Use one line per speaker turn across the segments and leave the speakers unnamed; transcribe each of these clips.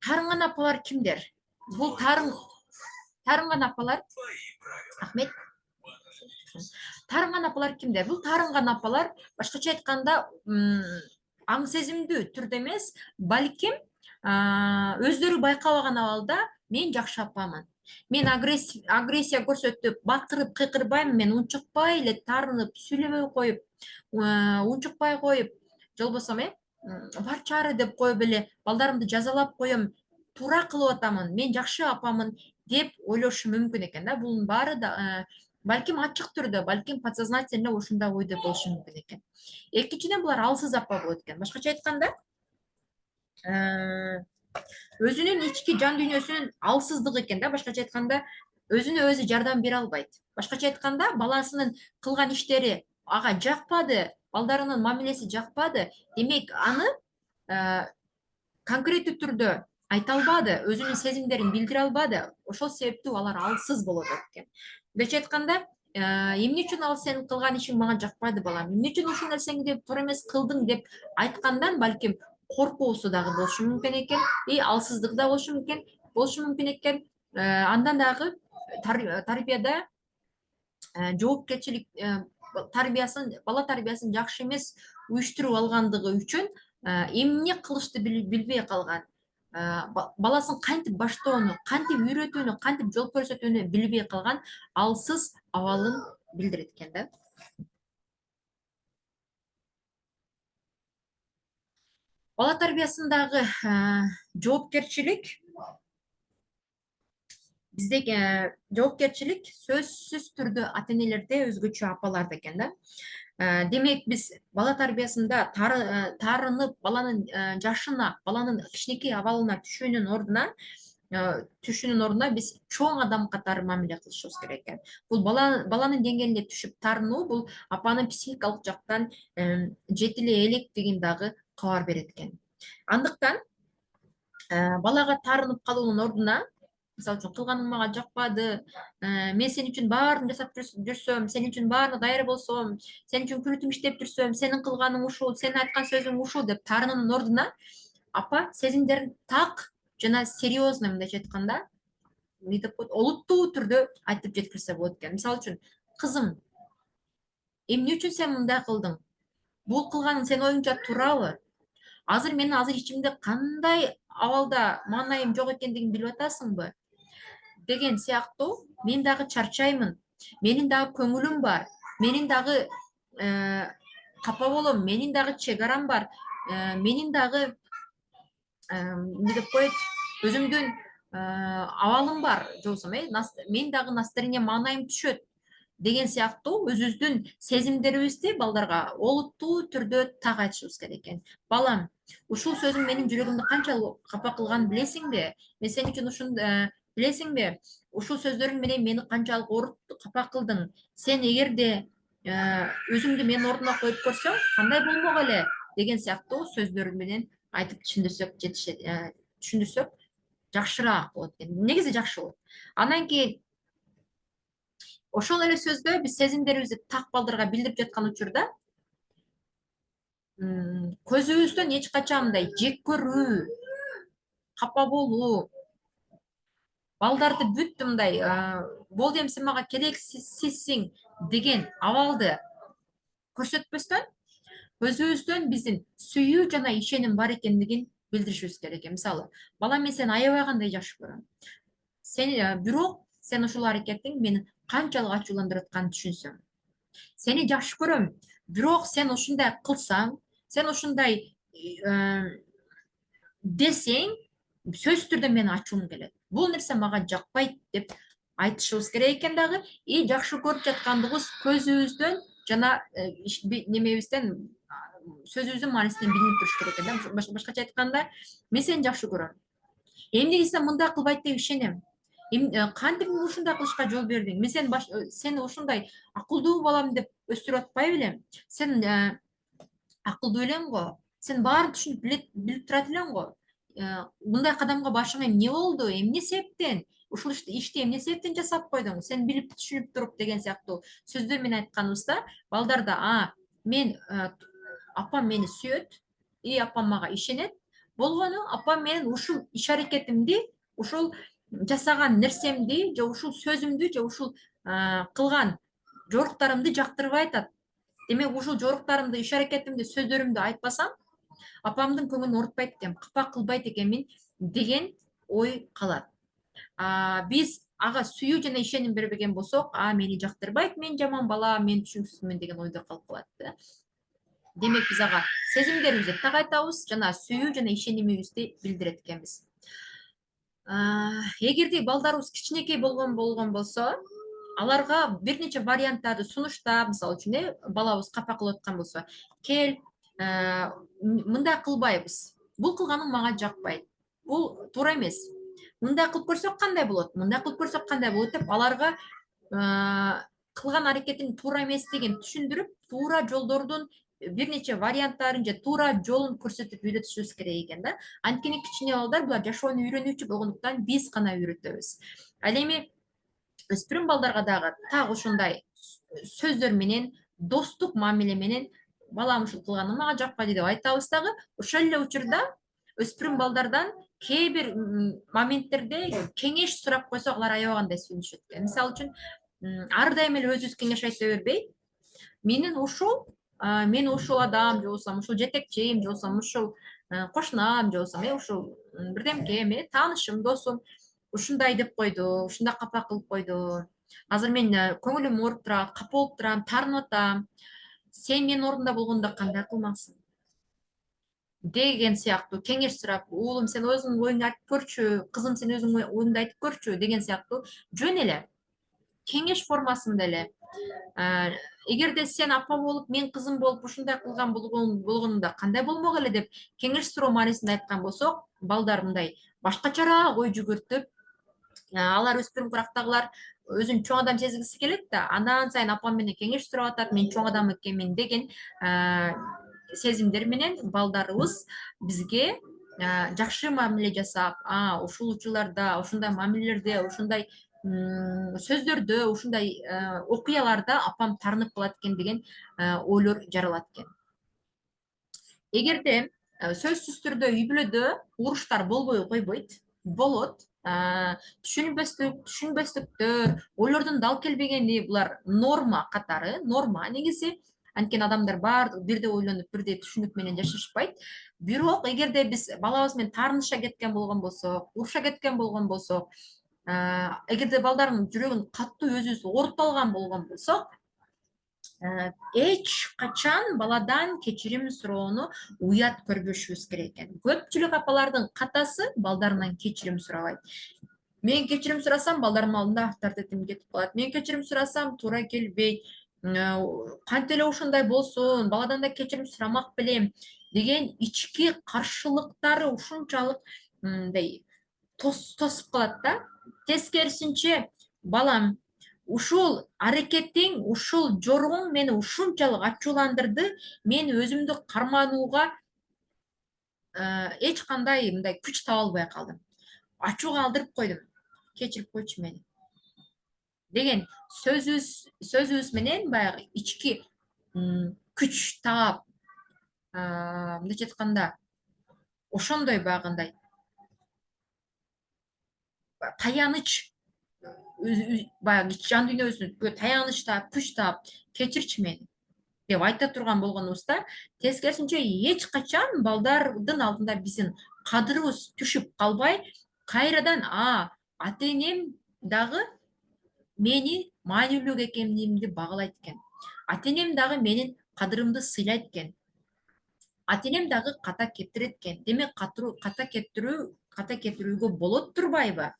Тарынған апалар кімдер? Бұл тарынған апалар, Ахмет, тарынған апалар кімдер? Бұл тарынған апалар, башкача айтканда, аң сезимдүү түрдө эмес, балким өздөрү байкабаган абалда мен жакшы апамын. Мен агрессия көрсөтүп, бакырып, кыйкырбайм, мен унчукпай эле тарынып, сүйлөбөй коюп, унчукпай коюп, жолбосо барчары деп коюп эле балдарымды жазалап коем, туура кылып атамын, мен жакшы апамын деп ойлошу мүмкүн экен да. Бунун баары да балким ачык түрдө, балким подсознательно ушундай ойдо болушу мүмкүн экен. Экинчиден булар алсыз апа болот экен. Башкача айтканда, өзүнүн ички жан дүйнөсүнүн алсыздыгы экен да. Башкача айтканда, өзүнө өзү жардам бере албайт. Башкача айтканда, баласынын кылган иштери ага жакпады, балдарынын мамилеси жакпады, демек аны конкреттүү түрдө айта албады, өзүнүн сезимдерин билдире албады. Ошол себептүү алар алсыз болот экен. Мындайча айтканда, эмне үчүн ал сенин кылган ишиң мага жакпады, балам, эмне үчүн ушул нерсеңди туура эмес кылдың деп айткандан балким коркуусу дагы болушу мүмкүн экен, алсыздык да болушу мүмкүн экен. Андан дагы тарбияда жоопкерчилик, бала тарбиясын жакшы эмес уюштуруп алгандыгы үчүн эмне кылышты билбей калган, баласын кантип баштоону, кантип үйрөтүүнү, кантип жол көрсөтүүнү билбей калган алсыз абалын билдирет экен да. Бала тарбиясындагы жоопкерчилик, биздеги жоопкерчилик сөзсүз түрдө ата энелерде өзгөчө апаларда экен да. Демек биз бала тарбиясында тарынып, баланын жашына, баланын кичинекей абалына түшүүнүн ордуна биз чоң адам катары мамиле кылышыбыз керек экен. Бул баланын деңгээлине түшүп тарынуу, бул апанын психикалык жактан жетиле электигин дагы кабар берет экен. Андыктан балага тарынып калуунун ордуна, мисалы үчүн, кылганың мага жакпады, мен сен үчүн баарын жасап жүрсөм, сен үчүн баарына даяр болсом, сен үчүн күнү түн иштеп жүрсөм, сенин кылганың ушул, сен айткан сөзүң ушул деп тарынуунун ордуна апа сезимдерин так жана серьезно, мындайча айтканда, олуттуу түрдө айтып жеткирсе болот экен. Мисалы үчүн, кызым, эмне үчүн сен мындай кылдың? Бул кылганың сенин оюңча туурабы? Азыр менин ичимде кандай абалда маанайым жок экендигин билип атасыңбы? Деген сыяктуу, мен дагы чарчаймын, менин дагы көңүлүм бар, менин дагы капа болом, менин дагы чек арам бар, менин дагы эмне деп коет, өзүмдүн абалым бар, жобосо мен дагы настроение маанайым түшөт деген сыяктуу өзүбүздүн сезимдерибизди балдарга олуттуу түрдө так айтышыбыз керек экен. Балам, ушул сөзүң менин жүрөгүмдү канчалык капа кылганын билесиңби? Мен сен үчүн ушуну билесиңби? Ушул сөздөрүң менен мени канчалык оорутуп капа кылдың? Сен эгерде өзүңдү менин ордума коюп көрсөң, кандай болмок эле? Деген сыяктуу сөздөр менен айтып түшүндүрсөк жакшыраак болот экен. Негизи жакшы болот. Андан кийин ошол эле сөздө биз сезимдерибизди так балдарга билдирип жаткан учурда көзүбүздөн эч качан мындай жек көрүү, капа болуу, балдарды бүт мындай болду, эми сен мага керексизсиң деген абалды көрсөтпөстөн, өзүбүздөн биздин сүйүү жана ишеним бар экендигин билдиришибиз керек экен. Мисалы, балам, мен сени аябагандай жакшы көрөм. Бирок сен ушул аракетиң мени канчалык ачууландырып атканын түшүнсөң. Сени жакшы көрөм, бирок сен ушундай кылсаң, сен ушундай десең, сөзсүз түрдө менин ачуум келет. Бул нерсе мага жакпайт деп айтышыбыз керек экен дагы. Жакшы көрүп жаткандыгыбыз көзүбүздөн жана немебизден, сөзүбүздүн маанисинен билинип туруш керек экен да. Башкача айтканда, мен сени жакшы көрөм. Эмнеге сен мындай кылбайт деп ишенем? Кантип ушундай кылышка жол бердиң? Мен сени ушундай акылдуу балам деп өстүрүп атпай белем. Сен акылдуу элең го. Сен баарын түшүнүп билип турат элең го. Мындай кадамга башыңа эмне болду? Эмне себептен? Ушул ишти эмне себептен жасап койдуң? Сен билип түшүнүп туруп деген сыяктуу сөздөр менен айтканыбызда, балдарда мен апам мени сүйөт, апам мага ишенет, болгону апам менен ушул иш аракетимди, ушул жасаган нерсемди же ушул сөзүмдү же ушул кылган жоруктарымды жактырбай атат. Демек ушул жоруктарымды, иш аракетимди, сөздөрүмдү айтпасам, апамдын көңүлүн оорутпайт экенмин, капа кылбайт экенмин деген ой калат. Биз ага сүйүү жана ишеним бербеген болсок, мени жактырбайт, мен жаман бала, мен түшүнүксүзмүн деген ойдо калып калат да. Демек биз ага сезимдерибизди так айтабыз жана сүйүү жана ишенимибизди билдирет экенбиз. Эгерде балдарыбыз кичинекей болгон болсо, аларга бир нече варианттарды сунуштап, мисалы үчүн балабыз капа кылып аткан болсо, кел, мындай кылбайбыз. Бул кылганың мага жакпайт. Бул туура эмес. Мындай кылып көрсөк кандай болот? Мындай кылып көрсөк кандай болот деп аларга кылган аракетин туура эместигин түшүндүрүп, туура жолдордун бир нече варианттарын же туура жолун көрсөтүп үйрөтүшүбүз керек экен да. Анткени кичине балдар булар жашоону үйрөнүүчү болгондуктан биз гана үйрөтөбүз. Ал эми өспүрүм балдарга дагы так ушундай сөздөр менен, достук мамиле менен балам ушул кылганың мага жакпайт деп айтабыз дагы. Ошол эле учурда өспүрүм балдардан кээ бир моменттерде кеңеш сурап койсок алар аябагандай сүйүнүшөт экен. Мисалы үчүн ар дайым эле өзүбүз кеңеш айта бербей, мен ушул адам же болбосо ушул жетекчим же болбосо ушул кошунам же болбосо ушул бирдемке таанышым, досум ушундай деп койду, ушундай капа кылып койду. Азыр мен көңүлүм ооруп турат, капа болуп турам, таарынып атам. Сен менин ордумда болгондо кандай кылмаксың? Деген сыяктуу кеңеш сурап, уулум сен өзүңдүн оюңду айтып көрчү, кызым сен өзүңдүн оюңду айтып көрчү деген сыяктуу жөн эле кеңеш формасында эле. Эгерде сен апа болуп, мен кызым болуп ушундай кылган болгонунда кандай болмок эле деп кеңеш суроо маанисинде айткан болсок, балдар мындай башкачараак ой жүгүртүп, алар өспүрүм курактагылар өзүн чоң адам сезгиси келет да, андан сайын апам менен кеңеш сурап атат, мен чоң адам экенмин деген сезимдер менен балдарыбыз бизге жакшы мамиле жасап, ушул учурларда, ушундай мамилелерде, ушундай сөздөрдө, ушундай окуяларда апам таарынып калат экен деген ойлор жаралат экен. Эгерде сөзсүз түрдө үй бүлөдө уруштар болбой койбойт, болот. Түшүнбөстүктөр, ойлордун дал келбегени булар норма катары, норма негизи. Анткени адамдар баардыгы бирдей ойлонуп, бирдей түшүнүк менен жашашпайт. Бирок эгерде биз балабыз менен таарыныша кеткен болгон болсок, уруша кеткен болгон болсок, эгерде балдардын жүрөгүн катуу өзүбүз оорута алган болгон болсок, эч качан баладан кечирим суроону уят көрбөшүбүз керек экен. Көпчүлүк апалардын катасы балдарынан кечирим сурабайт. Мен кечирим сурасам, балдарымдын алдында авторитетим кетип калат. Мен кечирим сурасам, туура келбейт. Кантип эле ушундай болсун, баладан да кечирим сурамак белем деген ички каршылыктары ушунчалык мындай тосуп калат да. Тескерисинче, балам, ушул аракетиң, ушул жоругуң мени ушунчалык ачууландырды, мен өзүмдү карманууга эч кандай мындай күч таба албай калдым. Ачууга алдырып койдум. Кечирип койчу мени. Деген сөзүбүз менен баягы ички күч таап, мындайча айтканда, ошондой баягындай таяныч, баягы жан дүйнөбүзгө таяныч таап, күч таап, кечирчи мени деп айта турган болгонубузда, тескерисинче эч качан балдардын алдында биздин кадырыбыз түшүп калбай, кайрадан ата энем дагы мени маанилүү экенимди багалайт экен. Ата энем дагы менин кадырымды сыйлайт экен. Ата энем дагы ката кетирет экен. Демек ката кетирүүгө болот турбайбы?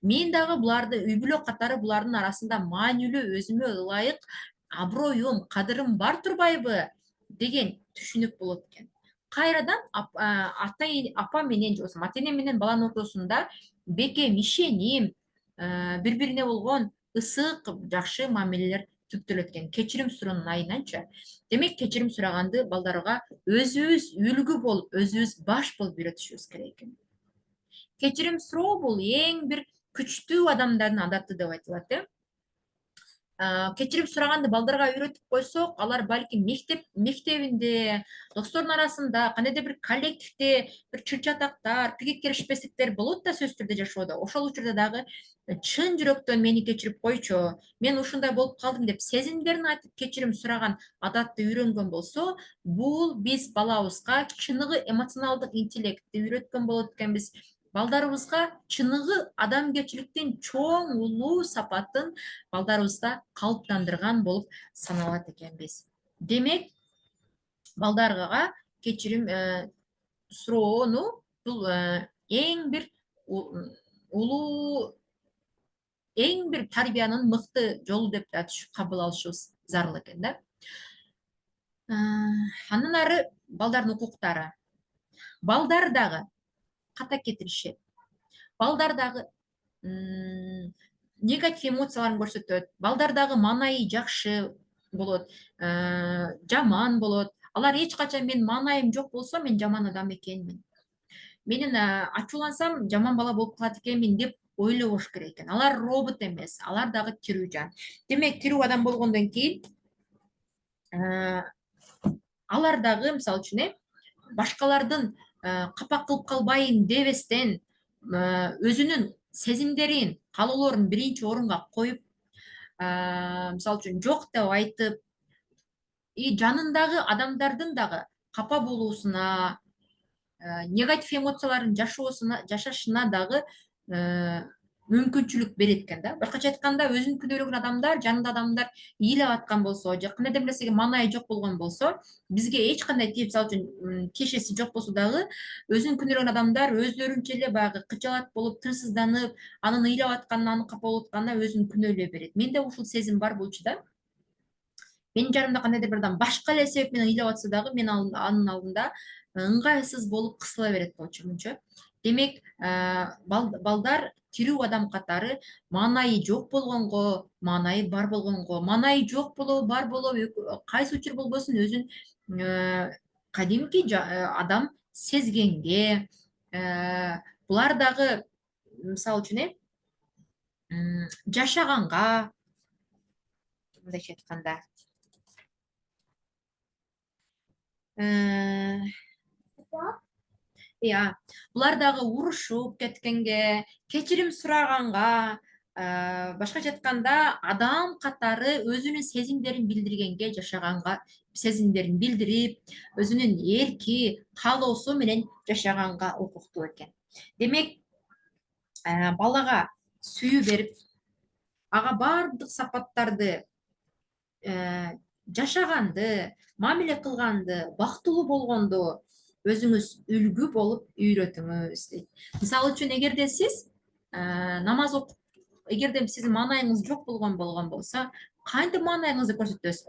Мен дагы буларды үй бүлө катары булардын арасында маанилүү, өзүмө ылайык аброюм, кадырым бар турбайбы деген түшүнүк болот экен. Кайрадан апа менен же болбосо ата эне менен баланын ортосунда бекем ишеним, бири-бирине болгон ысык, жакшы мамилелер түптөлөт экен. Кечирим суроонун айынан,чы. Демек, кечирим сураганды балдарга өзүбүз үлгү болуп, өзүбүз баш болуп үйрөтүшүбүз керек экен. Кечирим суроо бул эң бир күчтүү адамдардын адаты деп айтылат. кечирим сураганды балдарга үйрөтүп койсок, алар балким мектебинде, достордун арасында, кандайдыр бир коллективде бир чыр-чатактар, пикир-керишпестиктер болот да сөзсүз түрдө жашоодо. Ошол учурда дагы чын жүрөктөн мени кечирип койчу, мен ушундай болуп калдым деп сезимдерин айтып кечирим сураган адатты үйрөнгөн болсо, бул биз балабызга чыныгы эмоционалдык интеллектти үйрөткөн болот экенбиз. Балдарыбызга чыныгы адамгерчиликтин чоң улуу сапатын балдарыбызда калыптандырган болуп саналат экенбиз. Демек, балдарга кечирим суроону бул эң бир улуу, эң бир тарбиянын мыкты жолу деп да кабыл алышыбыз зарыл экен да. Андан ары балдардын укуктары. Балдар дагы ката кетиришет. Балдар дагы негатив эмоцияларын көрсөтөт. Балдар дагы маанайы жакшы болот, жаман болот. Алар эч качан мен маанайым жок болсо, мен жаман адам экенмин. Менин ачуулансам жаман бала болуп калат экенмин деп ойлобош керек экен. Алар робот эмес, алар дагы тирүү жан. Демек, тирүү адам болгондон кийин алар дагы мисалы үчүн башкалардын капак кылып калбайын дебестен өзүнүн сезимдерин, каалоолорун биринчи орунга коюп, мисалы үчүн жок деп айтып, жанындагы адамдардын дагы капа болуусуна, негатив эмоцияларын жашашына дагы мүмкүнчүлүк берет экен да. Башкача айтканда, өзүн күнөөлөгөн адамдар, жанында адамдар ыйлап аткан болсо, же кандайдыр бир нерсеге маанайы жок болгон болсо, бизге эч кандай мисалы үчүн тиешеси жок болсо дагы, өзүн күнөөлөгөн адамдар өздөрүнчө эле баягы кыжаалат болуп, тынчсызданып, анын ыйлап атканына, анын капа болуп атканына өзүн күнөөлөй берет. Менде ушул сезим бар болчу да. Менин жанымда кандайдыр бир адам башка эле себеп менен ыйлап атса дагы, мен анын алдында ыңгайсыз болуп кысыла берет болчумунчу. Демек, балдар тирүү адам катары маанайы жок болгонго, маанайы бар болгонго, маанайы жок болобу, бар болобу, кайсы учур болбосун өзүн кадимки адам сезгенге, булар дагы мисалы үчүн жашаганга, мындайча айтканда, булар дагы урушуп кеткенге, кечирим сураганга, башкача айтканда, адам катары өзүнүн сезимдерин билдиргенге, жашаганга, сезимдерин билдирип, өзүнүн эрки, каалоосу менен жашаганга укуктуу экен. Демек, балага сүйүү берип, ага бардык сапаттарды жашаганды, мамиле кылганды, бактылуу болгонду өзүңүз үлгү болуп үйрөтүңүз дейт. Мисалы үчүн, эгерде сиз намаз окуп, эгерде сиздин маанайыңыз жок болгон болсо, кантип маанайыңызды көрсөтөсүз?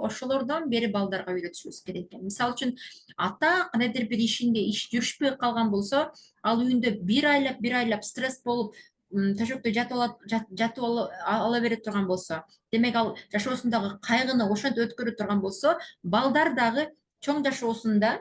Ошолордон бери балдарга үйрөтүшүбүз керек экен. Мисалы үчүн, ата кандайдыр бир ишинде иш жүрүшпөй калган болсо, ал үйүндө бир айлап стресс болуп, төшөктө жатып ала бере турган болсо, демек ал жашоосундагы кайгыны ошентип өткөрө турган болсо, балдар дагы чоң жашоосунда,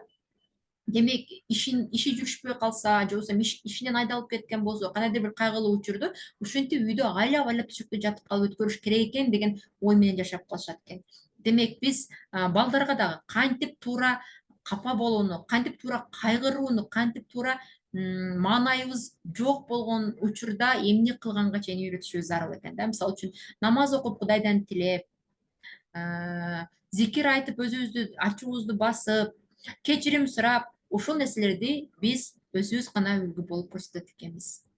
демек иши жүрүшпөй калса, же болбосо ишинен айдалып кеткен болсо, кандайдыр бир кайгылуу учурду ушинтип үйдө айлап төшөктө жатып калып өткөрүш керек экен деген ой менен жашап калышат экен. Демек, биз балдарга дагы кантип туура капа болууну, кантип туура кайгырууну, кантип туура маанайыбыз жок болгон учурда эмне кылганга чейин үйрөтүшүбүз зарыл экен да. Мисалы үчүн, намаз окуп, Кудайдан тилеп, зикир айтып, өзүбүздү ачуубузду басып, кечирим сурап, ушул нерселерди биз өзүбүз гана үлгү болуп көрсөтөт экенбиз.